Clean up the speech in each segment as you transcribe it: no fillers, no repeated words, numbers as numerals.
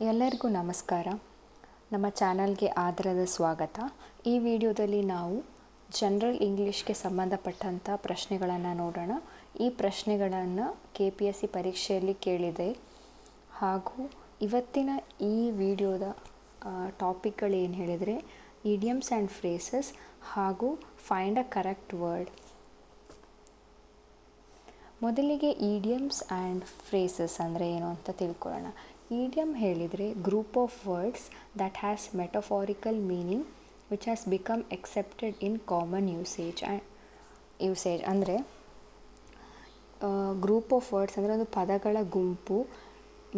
ಎಲ್ಲರಿಗೂ ನಮಸ್ಕಾರ. ನಮ್ಮ ಚಾನಲ್ಗೆ ಆದರದ ಸ್ವಾಗತ. ಈ ವಿಡಿಯೋದಲ್ಲಿ ನಾವು ಜನರಲ್ ಇಂಗ್ಲೀಷ್ಗೆ ಸಂಬಂಧಪಟ್ಟಂಥ ಪ್ರಶ್ನೆಗಳನ್ನು ನೋಡೋಣ. ಈ ಪ್ರಶ್ನೆಗಳನ್ನು KPSC ಪರೀಕ್ಷೆಯಲ್ಲಿ ಕೇಳಿದೆ. ಹಾಗೂ ಇವತ್ತಿನ ಈ ವಿಡಿಯೋದ ಟಾಪಿಕ್ಗಳು ಏನು ಹೇಳಿದರೆ ಇಡಿಯಮ್ಸ್ ಆ್ಯಂಡ್ ಫ್ರೇಸಸ್ ಹಾಗೂ ಫೈಂಡ್ ಅ ಕರೆಕ್ಟ್ ವರ್ಡ್. ಮೊದಲಿಗೆ ಇಡಿಯಮ್ಸ್ ಆ್ಯಂಡ್ ಫ್ರೇಸಸ್ ಅಂದರೆ ಏನು ಅಂತ ತಿಳ್ಕೊಳ್ಳೋಣ. ಇಡಿಯಮ್ ಹೇಳಿದರೆ group of words that has metaphorical meaning which has become accepted in common usage ಅಂದರೆ ಗ್ರೂಪ್ ಆಫ್ ವರ್ಡ್ಸ್ ಅಂದರೆ ಒಂದು ಪದಗಳ ಗುಂಪು.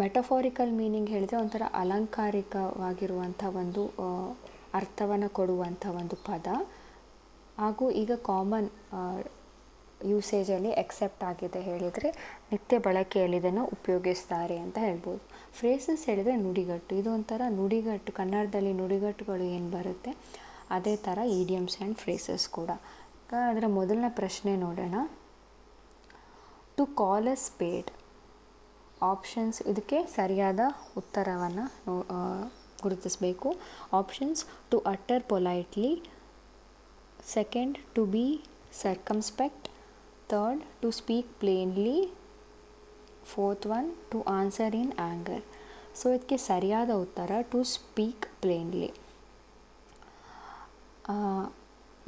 ಮೆಟಫಾರಿಕಲ್ ಮೀನಿಂಗ್ ಹೇಳಿದರೆ ಒಂಥರ ಅಲಂಕಾರಿಕವಾಗಿರುವಂಥ ಒಂದು ಅರ್ಥವನ್ನು ಕೊಡುವಂಥ ಒಂದು ಪದ. ಹಾಗೂ ಈಗ ಕಾಮನ್ ಯೂಸೇಜಲ್ಲಿ ಎಕ್ಸೆಪ್ಟ್ ಆಗಿದೆ ಹೇಳಿದರೆ ನಿತ್ಯ ಬಳಕೆಯಲ್ಲಿ ಇದನ್ನು ಉಪಯೋಗಿಸ್ತಾರೆ ಅಂತ ಹೇಳ್ಬೋದು. ಫ್ರೇಸಸ್ ಹೇಳಿದರೆ ನುಡಿಗಟ್ಟು. ಇದು ಒಂಥರ ನುಡಿಗಟ್ಟು, ಕನ್ನಡದಲ್ಲಿ ನುಡಿಗಟ್ಟುಗಳು ಏನು ಬರುತ್ತೆ ಅದೇ ಥರ ಇಡಿಯಮ್ಸ್ ಆ್ಯಂಡ್ ಫ್ರೇಸಸ್ ಕೂಡ. ಅದರ ಮೊದಲನೇ ಪ್ರಶ್ನೆ ನೋಡೋಣ. To call a spade. Options, ಇದಕ್ಕೆ ಸರಿಯಾದ ಉತ್ತರವನ್ನು ಗುರುತಿಸಬೇಕು. Options: to utter politely, second to be circumspect, third to speak plainly, fourth one to answer in anger. So ಇದಕ್ಕೆ ಸರಿಯಾದ ಉತ್ತರ ಟು ಸ್ಪೀಕ್ ಪ್ಲೇನ್ಲಿ.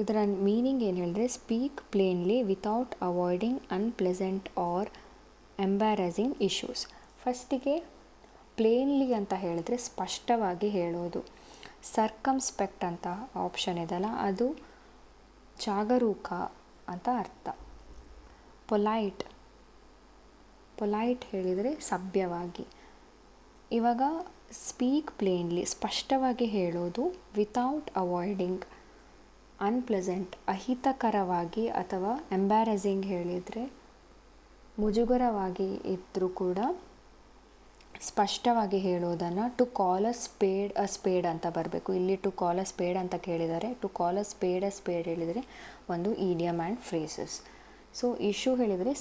ಇದರ ಮೀನಿಂಗ್ ಏನು ಹೇಳಿದ್ರೆ speak plainly without avoiding unpleasant or embarrassing issues. ಫಸ್ಟಿಗೆ plainly ಅಂತ ಹೇಳಿದ್ರೆ ಸ್ಪಷ್ಟವಾಗಿ ಹೇಳೋದು. ಸರ್ಕಮ್ಸ್ಪೆಕ್ಟ್ ಅಂತ ಆಪ್ಷನ್ ಇದೆಯಲ್ಲ, ಅದು ಜಾಗರೂಕ ಅಂತ ಅರ್ಥ. ಪೊಲೈಟ್ ಹೇಳಿದರೆ ಸಭ್ಯವಾಗಿ. ಇವಾಗ ಸ್ಪೀಕ್ ಪ್ಲೇನ್ಲಿ ಸ್ಪಷ್ಟವಾಗಿ ಹೇಳೋದು, ವಿತೌಟ್ ಅವಾಯ್ಡಿಂಗ್ ಅನ್ಪ್ಲೆಸೆಂಟ್ ಅಹಿತಕರವಾಗಿ ಅಥವಾ ಎಂಬ್ಯಾರಸಿಂಗ್ ಹೇಳಿದರೆ ಮುಜುಗರವಾಗಿ ಇದ್ದರೂ ಕೂಡ ಸ್ಪಷ್ಟವಾಗಿ ಹೇಳೋದನ್ನು ಟು ಕಾಲ್ ಅ ಸ್ಪೇಡ್ ಅಂತ ಬರಬೇಕು. ಇಲ್ಲಿ ಟು ಕಾಲ್ ಅ ಸ್ಪೇಡ್ ಅಂತ ಕೇಳಿದ್ದಾರೆ. ಟು ಕಾಲ್ ಅ ಸ್ಪೇಡ್ ಹೇಳಿದರೆ ಒಂದು idiom and phrases. So issue ಹೇಳಿದರೆ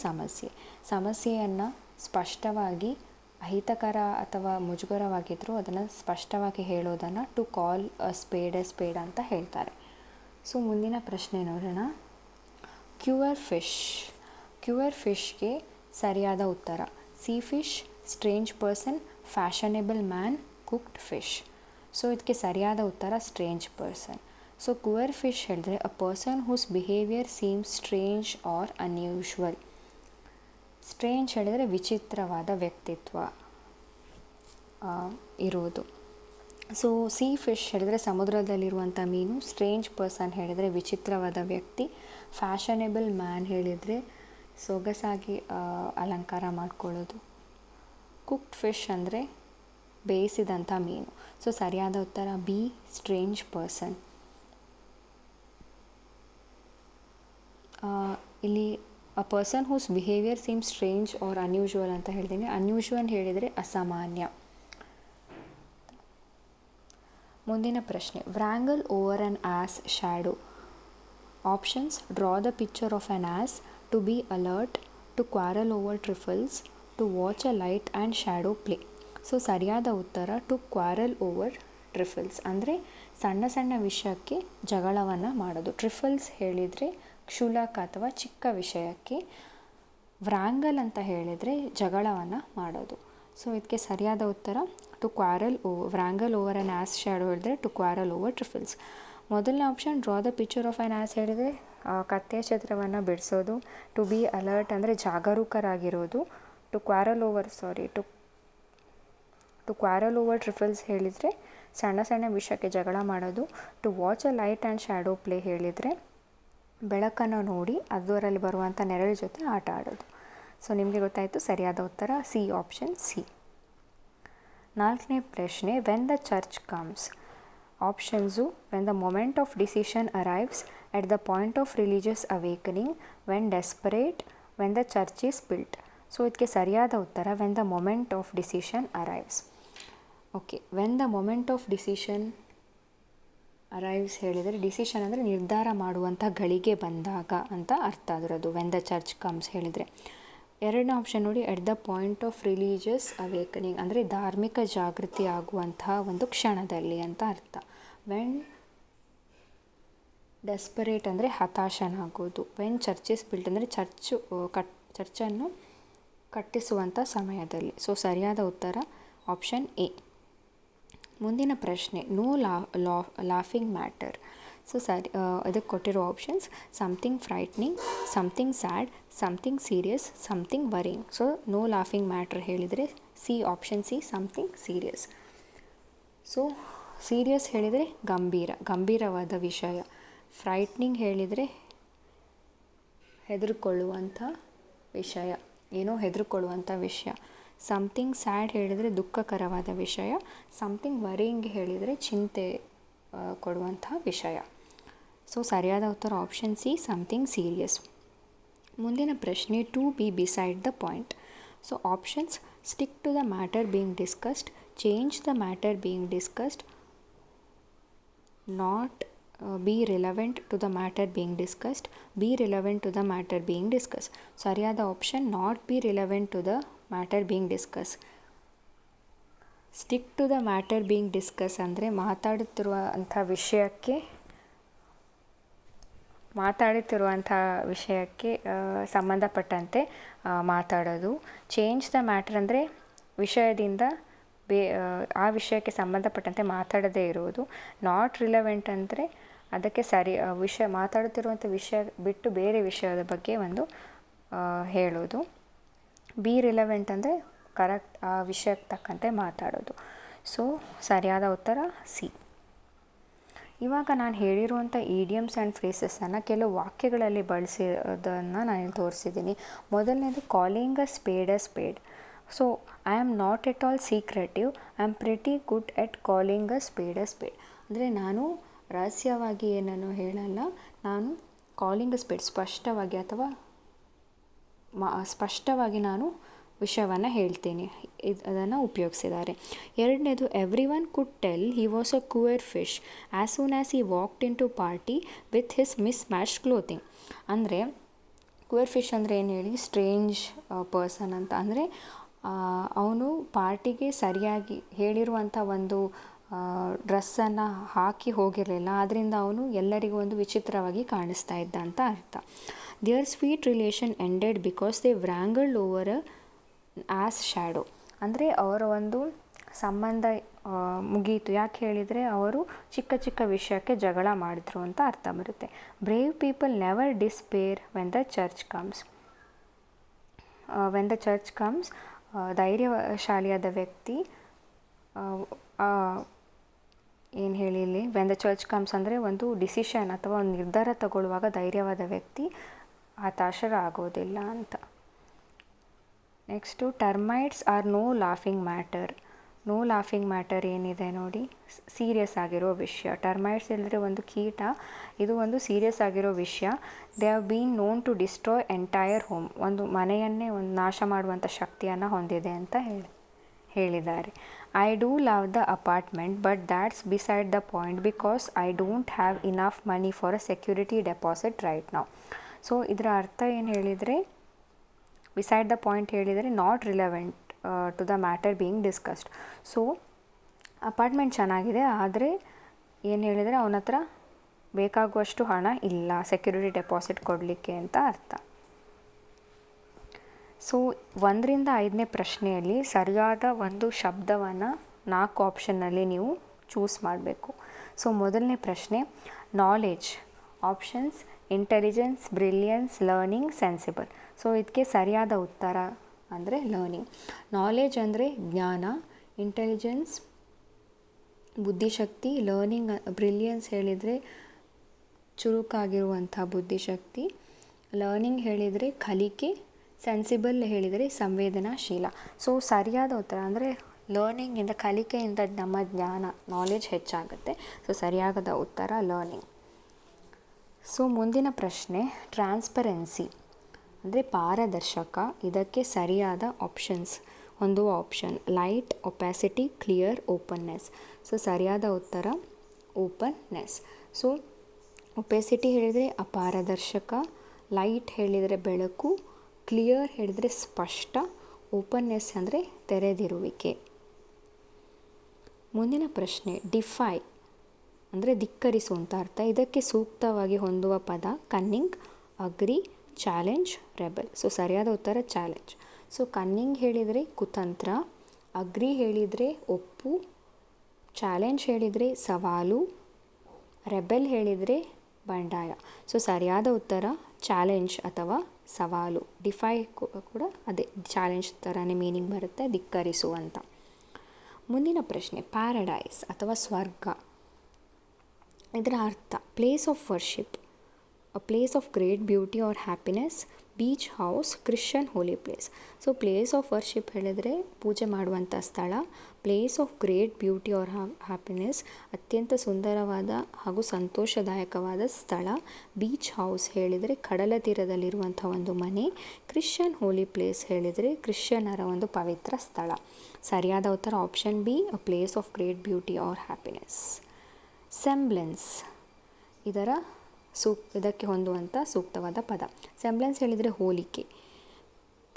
ಸಮಸ್ಯೆಯನ್ನು ಸ್ಪಷ್ಟವಾಗಿ ಅಹಿತಕರ ಅಥವಾ ಮುಜುಗರವಾಗಿದ್ದರೂ ಅದನ್ನು ಸ್ಪಷ್ಟವಾಗಿ ಹೇಳೋದನ್ನು ಟು ಕಾಲ್ ಅ ಸ್ಪೇಡ್ ಅಂತ ಹೇಳ್ತಾರೆ. ಸೊ ಮುಂದಿನ ಪ್ರಶ್ನೆ ನೋಡೋಣ. ಕ್ಯೂರ್ ಫಿಶ್ಗೆ ಸರಿಯಾದ ಉತ್ತರ sea fish, strange person, fashionable man, cooked fish. So ಇದಕ್ಕೆ ಸರಿಯಾದ ಉತ್ತರ strange person. So queer fish ಹೇಳಿದ್ರೆ a person whose behaviour seems strange or unusual. Strange ಹೇಳಿದರೆ ವಿಚಿತ್ರವಾದ ವ್ಯಕ್ತಿತ್ವ ಇರುವುದು. ಸೊ ಸೀ ಫಿಶ್ ಹೇಳಿದರೆ ಸಮುದ್ರದಲ್ಲಿರುವಂಥ ಮೀನು. ಸ್ಟ್ರೇಂಜ್ ಪರ್ಸನ್ ಹೇಳಿದರೆ ವಿಚಿತ್ರವಾದ ವ್ಯಕ್ತಿ. ಫ್ಯಾಷನೇಬಲ್ ಮ್ಯಾನ್ ಹೇಳಿದರೆ ಸೊಗಸಾಗಿ ಅಲಂಕಾರ ಮಾಡ್ಕೊಳ್ಳೋದು. ಕುಕ್ಡ್ ಫಿಶ್ ಅಂದರೆ ಬೇಯಿಸಿದಂಥ ಮೀನು. ಸೊ ಸರಿಯಾದ ಉತ್ತರ ಬಿ ಸ್ಟ್ರೇಂಜ್ ಪರ್ಸನ್. ಇಲ್ಲಿ a person whose behaviour seem strange or unusual ಅಂತ ಹೇಳ್ತೀನಿ. ಅನ್ಯೂಶ್ವಲ್ ಹೇಳಿದರೆ ಅಸಾಮಾನ್ಯ. ಮುಂದಿನ ಪ್ರಶ್ನೆ. Wrangle over an ass shadow. Options: draw the picture of an ass, to be alert, to quarrel over trifles, to watch a light and shadow play. So ಸರಿಯಾದ ಉತ್ತರ to quarrel over ಟ್ರಿಫಲ್ಸ್ ಅಂದರೆ ಸಣ್ಣ ಸಣ್ಣ ವಿಷಯಕ್ಕೆ ಜಗಳವನ್ನು ಮಾಡೋದು. ಟ್ರಿಫಲ್ಸ್ ಹೇಳಿದರೆ ಕ್ಷುಲಕ ಅಥವಾ ಚಿಕ್ಕ ವಿಷಯಕ್ಕೆ. ವ್ರ್ಯಾಂಗಲ್ ಅಂತ ಹೇಳಿದರೆ ಜಗಳವನ್ನು ಮಾಡೋದು. ಸೊ ಇದಕ್ಕೆ ಸರಿಯಾದ ಉತ್ತರ to quarrel wrangle over an ass shadow ಹೇಳಿದರೆ ಟು ಕ್ವಾರಲ್ ಓವರ್ ಟ್ರಿಫಲ್ಸ್. ಮೊದಲನೇ option draw the picture of an ass ಹೇಳಿದರೆ ಕತ್ತೆಯ ಚಿತ್ರವನ್ನು ಬಿಡಿಸೋದು. ಟು ಬಿ ಅಲರ್ಟ್ ಅಂದರೆ ಜಾಗರೂಕರಾಗಿರೋದು. ಟು ಕ್ವಾರಲ್ ಓವರ್ ಟ್ರಿಫಲ್ಸ್ ಹೇಳಿದರೆ ಸಣ್ಣ ಸಣ್ಣ ವಿಷಯಕ್ಕೆ ಜಗಳ ಮಾಡೋದು. To watch a light and shadow play ಹೇಳಿದರೆ ಬೆಳಕನ್ನು ನೋಡಿ ಅದರಲ್ಲಿ ಬರುವಂಥ ನೆರಳು ಜೊತೆ ಆಟ ಆಡೋದು. ಸೊ ನಿಮಗೆ ಗೊತ್ತಾಯಿತು, ಸರಿಯಾದ ಉತ್ತರ ಸಿ, ಆಪ್ಷನ್ ಸಿ. ನಾಲ್ಕನೇ ಪ್ರಶ್ನೆ. When the church comes. Options: when the moment of decision arrives, at the point of religious awakening, when desperate, when the church is built. So ಇದಕ್ಕೆ ಸರಿಯಾದ ಉತ್ತರ when the moment of decision arrives. Okay, when the moment of decision arrives ಹೇಳಿದರೆ decision ಅಂದರೆ ನಿರ್ಧಾರ ಮಾಡುವಂಥ ಗಳಿಗೆ ಬಂದಾಗ ಅಂತ ಅರ್ಥ ಅದರದ್ದು. ವೆನ್ ದ ಚರ್ಚ್ ಕಮ್ಸ್ ಹೇಳಿದರೆ ಎರಡನೇ ಆಪ್ಷನ್ ನೋಡಿ, at the point of religious awakening, ಅಂದರೆ ಧಾರ್ಮಿಕ ಜಾಗೃತಿ ಆಗುವಂತಹ ಒಂದು ಕ್ಷಣದಲ್ಲಿ ಅಂತ ಅರ್ಥ. ವೆನ್ ಡೆಸ್ಪರೇಟ್ ಅಂದರೆ ಹತಾಶನಾಗೋದು. ವೆನ್ ಚರ್ಚ್ ಬಿಲ್ಟ್ ಅಂದರೆ ಚರ್ಚನ್ನು ಕಟ್ಟಿಸುವಂಥ ಸಮಯದಲ್ಲಿ. ಸೊ ಸರಿಯಾದ ಉತ್ತರ ಆಪ್ಷನ್ ಎ. ಮುಂದಿನ ಪ್ರಶ್ನೆ, ನೋ ಲಾಫಿಂಗ್ ಮ್ಯಾಟರ್. ಸೊ ಅದಕ್ಕೆ ಕೊಟ್ಟಿರೋ options something frightening, something sad, something serious, something worrying. So no laughing matter ಹೇಳಿದರೆ C, option C, something serious. So serious ಹೇಳಿದರೆ ಗಂಭೀರವಾದ ವಿಷಯ. ಫ್ರೈಟ್ನಿಂಗ್ ಹೇಳಿದರೆ ಹೆದರಿಕೊಳ್ಳುವಂಥ ವಿಷಯ, ಏನೋ ಹೆದರಿಕೊಳ್ಳುವಂಥ ವಿಷಯ. ಸಮಥಿಂಗ್ ಸ್ಯಾಡ್ ಹೇಳಿದರೆ ದುಃಖಕರವಾದ ವಿಷಯ. ಸಮಥಿಂಗ್ ವರಿಂಗ್ ಹೇಳಿದರೆ ಚಿಂತೆ ಕೊಡುವಂಥ ವಿಷಯ. ಸೊ ಸರಿಯಾದ ಉತ್ತರ ಆಪ್ಷನ್ ಸಿ, ಸಮಥಿಂಗ್ ಸೀರಿಯಸ್. ಮುಂದಿನ ಪ್ರಶ್ನೆ, to be beside the point. So options stick to the matter being discussed, change the matter being discussed, not be relevant to the matter being discussed, be relevant to the matter being discuss. ಸರಿಯಾದ option not be relevant to the matter being discuss. Stick to the matter being discuss ಅಂದರೆ ಮಾತಾಡುತ್ತಿರುವಂಥ ವಿಷಯಕ್ಕೆ ಸಂಬಂಧಪಟ್ಟಂತೆ ಮಾತಾಡೋದು. Change the matter ಅಂದರೆ ವಿಷಯದಿಂದ ಆ ವಿಷಯಕ್ಕೆ ಸಂಬಂಧಪಟ್ಟಂತೆ ಮಾತಾಡದೇ ಇರುವುದು. ನಾಟ್ ರಿಲೆವೆಂಟ್ ಅಂದರೆ ಅದಕ್ಕೆ ಮಾತಾಡುತ್ತಿರುವಂಥ ವಿಷಯ ಬಿಟ್ಟು ಬೇರೆ ವಿಷಯದ ಬಗ್ಗೆ ಹೇಳೋದು. ಬಿ ರಿಲೆವೆಂಟ್ ಅಂದರೆ ಕರೆಕ್ಟ್ ಆ ವಿಷಯಕ್ಕೆ ತಕ್ಕಂತೆ ಮಾತಾಡೋದು. ಸೊ ಸರಿಯಾದ ಉತ್ತರ ಸಿ. ಇವಾಗ ನಾನು ಹೇಳಿರುವಂಥ ಈಡಿಯಮ್ಸ್ ಆ್ಯಂಡ್ ಫ್ರೇಸಸನ್ನು ಕೆಲವು ವಾಕ್ಯಗಳಲ್ಲಿ ಬಳಸಿದ್ದನ್ನು ನಾನು ತೋರಿಸಿದ್ದೀನಿ. ಮೊದಲನೇದು, calling a speed. So I am not at all secretive, I am pretty good at calling a speed. ಅಂದರೆ ನಾನು ರಹಸ್ಯವಾಗಿ ಏನನ್ನು ಹೇಳಲ್ಲ, ನಾನು ಕಾಲಿಂಗ್ ಅ ಸ್ಪೇಡ್ ಸ್ಪಷ್ಟವಾಗಿ ನಾನು ವಿಷಯವನ್ನು ಹೇಳ್ತೀನಿ. ಅದನ್ನು ಉಪಯೋಗಿಸಿದ್ದಾರೆ. ಎರಡನೇದು, everyone could tell he was a queer fish as soon as he walked into party with his mismatch clothing. ಅಂದರೆ ಕ್ಯೂರ್ ಫಿಶ್ ಅಂದರೆ ಏನು ಹೇಳಿ, ಸ್ಟ್ರೇಂಜ್ ಪರ್ಸನ್ ಅಂತ. ಅಂದರೆ ಅವನು ಪಾರ್ಟಿಗೆ ಸರಿಯಾಗಿ ಹೇಳಿರುವಂಥ ಒಂದು ಡ್ರೆಸ್ಸನ್ನು ಹಾಕಿ ಹೋಗಿರಲಿಲ್ಲ, ಆದ್ದರಿಂದ ಅವನು ಎಲ್ಲರಿಗೂ ಒಂದು ವಿಚಿತ್ರವಾಗಿ ಕಾಣಿಸ್ತಾ ಇದ್ದ ಅಂತ ಅರ್ಥ. Their sweet relation ended because they wrangled over ass shadow. ಅಂದರೆ ಅವರ ಒಂದು ಸಂಬಂಧ ಮುಗಿಯಿತು. ಯಾಕೆ ಹೇಳಿದರೆ ಅವರು ಚಿಕ್ಕ ವಿಷಯಕ್ಕೆ ಜಗಳ ಮಾಡಿದ್ರು ಅಂತ ಅರ್ಥ ಬರುತ್ತೆ. Brave people never despair when the church comes. ಧೈರ್ಯಶಾಲಿಯಾದ ವ್ಯಕ್ತಿ ಏನು ಹೇಳಿ ಇಲ್ಲಿ, ವೆನ್ ದ ಚರ್ಚ್ ಕಮ್ಸ್ ಅಂದರೆ ಒಂದು ಡಿಸಿಷನ್ ಅಥವಾ ಒಂದು ನಿರ್ಧಾರ ತಗೊಳ್ಳುವಾಗ ಧೈರ್ಯವಾದ ವ್ಯಕ್ತಿ ಹತಾಶರಾಗೋದಿಲ್ಲ ಅಂತ. Next, termites are no laughing matter. No laughing matter ಏನಿದೆ ನೋಡಿ, ಸೀರಿಯಸ್ ಆಗಿರೋ ವಿಷಯ. ಟರ್ಮೈಟ್ಸ್ ಅಂದರೆ ಒಂದು ಕೀಟ, ಇದು ಒಂದು ಸೀರಿಯಸ್ ಆಗಿರೋ ವಿಷಯ. They have been known to destroy entire home. ಒಂದು ಮನೆಯನ್ನೇ ಒಂದು ನಾಶ ಮಾಡುವಂಥ ಶಕ್ತಿಯನ್ನು ಹೊಂದಿದೆ ಅಂತ ಹೇಳಿದ್ದಾರೆ. I do love the apartment but that's beside the point because I don't have enough money for a security deposit right now. So ಇದರ ಅರ್ಥ ಏನು ಹೇಳಿದರೆ, ಬಿಸೈಡ್ ದ ಪಾಯಿಂಟ್ ಹೇಳಿದರೆ not relevant to the matter being discussed. So apartment ಚೆನ್ನಾಗಿದೆ, ಆದರೆ ಏನು ಹೇಳಿದರೆ ಅವನ ಹತ್ರ ಬೇಕಾಗುವಷ್ಟು ಹಣ ಇಲ್ಲ ಸೆಕ್ಯೂರಿಟಿ ಡೆಪಾಸಿಟ್ ಕೊಡಲಿಕ್ಕೆ ಅಂತ ಅರ್ಥ. ಸೊ 1ರಿಂದ 5ನೇ ಪ್ರಶ್ನೆಯಲ್ಲಿ ಸರಿಯಾದ ಒಂದು ಶಬ್ದವನ್ನು 4 ಆಪ್ಷನ್ನಲ್ಲಿ ನೀವು ಚೂಸ್ ಮಾಡಬೇಕು. ಸೊ ಮೊದಲನೇ ಪ್ರಶ್ನೆ, knowledge. Options intelligence, brilliance, learning, sensible. So ಇದಕ್ಕೆ ಸರಿಯಾದ ಉತ್ತರ ಅಂದರೆ ಲರ್ನಿಂಗ್. ನಾಲೆಡ್ಜ್ ಅಂದರೆ ಜ್ಞಾನ, ಇಂಟೆಲಿಜೆನ್ಸ್ ಬುದ್ಧಿಶಕ್ತಿ, ಲರ್ನಿಂಗ್ ಬ್ರಿಲಿಯನ್ಸ್ ಹೇಳಿದರೆ ಚುರುಕಾಗಿರುವಂಥ ಬುದ್ಧಿಶಕ್ತಿ, ಲರ್ನಿಂಗ್ ಹೇಳಿದರೆ ಕಲಿಕೆ, ಸೆನ್ಸಿಬಲ್ ಹೇಳಿದರೆ ಸಂವೇದನಾಶೀಲ. ಸೊ ಸರಿಯಾದ ಉತ್ತರ ಅಂದರೆ ಲರ್ನಿಂಗಿಂದ, ಕಲಿಕೆಯಿಂದ ನಮ್ಮ ಜ್ಞಾನ ನಾಲೆಡ್ಜ್ ಹೆಚ್ಚಾಗುತ್ತೆ. ಸೊ ಸರಿಯಾದ ಉತ್ತರ ಲರ್ನಿಂಗ್. ಸೊ ಮುಂದಿನ ಪ್ರಶ್ನೆ, ಟ್ರಾನ್ಸ್ಪರೆನ್ಸಿ ಅಂದರೆ ಪಾರದರ್ಶಕ. ಇದಕ್ಕೆ ಸರಿಯಾದ ಆಪ್ಷನ್ಸ್ ಹೊಂದುವ option light, opacity, clear, openness. So ಸರಿಯಾದ ಉತ್ತರ ಓಪನ್ನೆಸ್. ಸೊ ಒಪೆಸಿಟಿ ಹೇಳಿದರೆ ಅಪಾರದರ್ಶಕ, ಲೈಟ್ ಹೇಳಿದರೆ ಬೆಳಕು, ಕ್ಲಿಯರ್ ಹೇಳಿದರೆ ಸ್ಪಷ್ಟ, ಓಪನ್ನೆಸ್ ಅಂದರೆ ತೆರೆದಿರುವಿಕೆ. ಮುಂದಿನ ಪ್ರಶ್ನೆ, ಡಿಫೈ ಅಂದರೆ ಧಿಕ್ಕರಿಸುವಂಥ ಅರ್ಥ. ಇದಕ್ಕೆ ಸೂಕ್ತವಾಗಿ ಹೊಂದುವ ಪದ ಕನ್ನಿಂಗ್, ಅಗ್ರಿ, ಚಾಲೆಂಜ್, ರೆಬೆಲ್. ಸೊ ಸರಿಯಾದ ಉತ್ತರ ಚಾಲೆಂಜ್. ಸೊ ಕನ್ನಿಂಗ್ ಹೇಳಿದರೆ ಕುತಂತ್ರ, ಅಗ್ರಿ ಹೇಳಿದರೆ ಒಪ್ಪು, ಚಾಲೆಂಜ್ ಹೇಳಿದರೆ ಸವಾಲು, ರೆಬೆಲ್ ಹೇಳಿದರೆ ಬಂಡಾಯ. ಸೊ ಸರಿಯಾದ ಉತ್ತರ ಚಾಲೆಂಜ್ ಅಥವಾ ಸವಾಲು. ಡಿಫೈ ಕೂಡ ಅದೇ ಚಾಲೆಂಜ್ ಥರನೇ ಮೀನಿಂಗ್ ಬರುತ್ತೆ, ಧಿಕ್ಕರಿಸುವಂಥ. ಮುಂದಿನ ಪ್ರಶ್ನೆ, ಪ್ಯಾರಡೈಸ್ ಅಥವಾ ಸ್ವರ್ಗ. ಇದರ ಅರ್ಥ place of worship, a place of great beauty or happiness, beach house, Christian holy place. So place of worship ಹೇಳಿದರೆ ಪೂಜೆ ಮಾಡುವಂಥ ಸ್ಥಳ, place of great beauty or happiness ಅತ್ಯಂತ ಸುಂದರವಾದ ಹಾಗೂ ಸಂತೋಷದಾಯಕವಾದ ಸ್ಥಳ, ಬೀಚ್ ಹೌಸ್ ಹೇಳಿದರೆ ಕಡಲ ತೀರದಲ್ಲಿರುವಂಥ ಒಂದು ಮನೆ, ಕ್ರಿಶ್ಚಿಯನ್ ಹೋಲಿ ಪ್ಲೇಸ್ ಹೇಳಿದರೆ ಕ್ರಿಶ್ಚಿಯನ್ನರ ಒಂದು ಪವಿತ್ರ ಸ್ಥಳ. ಸರಿಯಾದ ಉತ್ತರ option B, a place of great beauty or happiness. Semblance ಇದಕ್ಕೆ ಹೊಂದುವಂಥ ಸೂಕ್ತವಾದ ಪದ. ಸೆಂಬ್ಲೆನ್ಸ್ ಹೇಳಿದರೆ ಹೋಲಿಕೆ,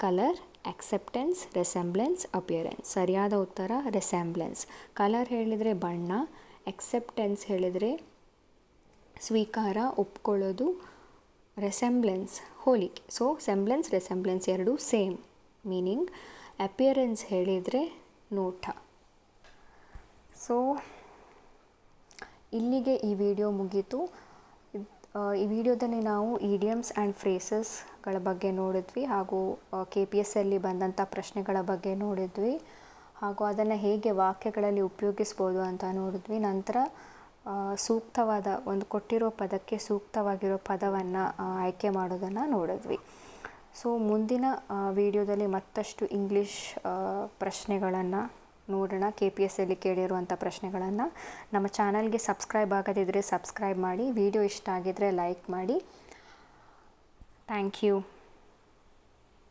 ಕಲರ್, ಆಕ್ಸೆಪ್ಟೆನ್ಸ್, ರೆಸೆಂಬ್ಲೆನ್ಸ್, ಅಪಿಯರೆನ್ಸ್. ಸರಿಯಾದ ಉತ್ತರ ರೆಸೆಂಬ್ಲೆನ್ಸ್. ಕಲರ್ ಹೇಳಿದರೆ ಬಣ್ಣ, ಆಕ್ಸೆಪ್ಟೆನ್ಸ್ ಹೇಳಿದರೆ ಸ್ವೀಕಾರ, ಒಪ್ಕೊಳ್ಳೋದು, ರೆಸೆಂಬ್ಲೆನ್ಸ್ ಹೋಲಿಕೆ. ಸೊ ಸೆಂಬ್ಲೆನ್ಸ್, ರೆಸೆಂಬ್ಲೆನ್ಸ್ ಎರಡೂ ಸೇಮ್ ಮೀನಿಂಗ್. ಅಪಿಯರೆನ್ಸ್ ಹೇಳಿದರೆ ನೋಟ. ಸೊ ಇಲ್ಲಿಗೆ ಈ ವಿಡಿಯೋ ಮುಗೀತು. ಈ ವಿಡಿಯೋದಲ್ಲಿ ನಾವು ಇಡಿಯಮ್ಸ್ ಆ್ಯಂಡ್ ಫ್ರೇಸಸ್ಗಳ ಬಗ್ಗೆ ನೋಡಿದ್ವಿ, ಹಾಗೂ KPSC ಅಲ್ಲಿ ಬಂದಂಥ ಪ್ರಶ್ನೆಗಳ ಬಗ್ಗೆ ನೋಡಿದ್ವಿ, ಹಾಗೂ ಅದನ್ನು ಹೇಗೆ ವಾಕ್ಯಗಳಲ್ಲಿ ಉಪಯೋಗಿಸ್ಬೋದು ಅಂತ ನೋಡಿದ್ವಿ. ನಂತರ ಸೂಕ್ತವಾದ ಒಂದು ಕೊಟ್ಟಿರೋ ಪದಕ್ಕೆ ಸೂಕ್ತವಾಗಿರೋ ಪದವನ್ನು ಆಯ್ಕೆ ಮಾಡೋದನ್ನು ನೋಡಿದ್ವಿ. ಸೊ ಮುಂದಿನ ವಿಡಿಯೋದಲ್ಲಿ ಮತ್ತಷ್ಟು ಇಂಗ್ಲೀಷ್ ಪ್ರಶ್ನೆಗಳನ್ನು ನೋಡೋಣ. KPSC ಅಲ್ಲಿ ಕೇಳಿರುವಂಥ ಪ್ರಶ್ನೆಗಳನ್ನು. ನಮ್ಮ ಚಾನಲ್ಗೆ ಸಬ್ಸ್ಕ್ರೈಬ್ ಆಗದಿದ್ದರೆ ಸಬ್ಸ್ಕ್ರೈಬ್ ಮಾಡಿ, ವಿಡಿಯೋ ಇಷ್ಟ ಆಗಿದ್ದರೆ ಲೈಕ್ ಮಾಡಿ. Thank you.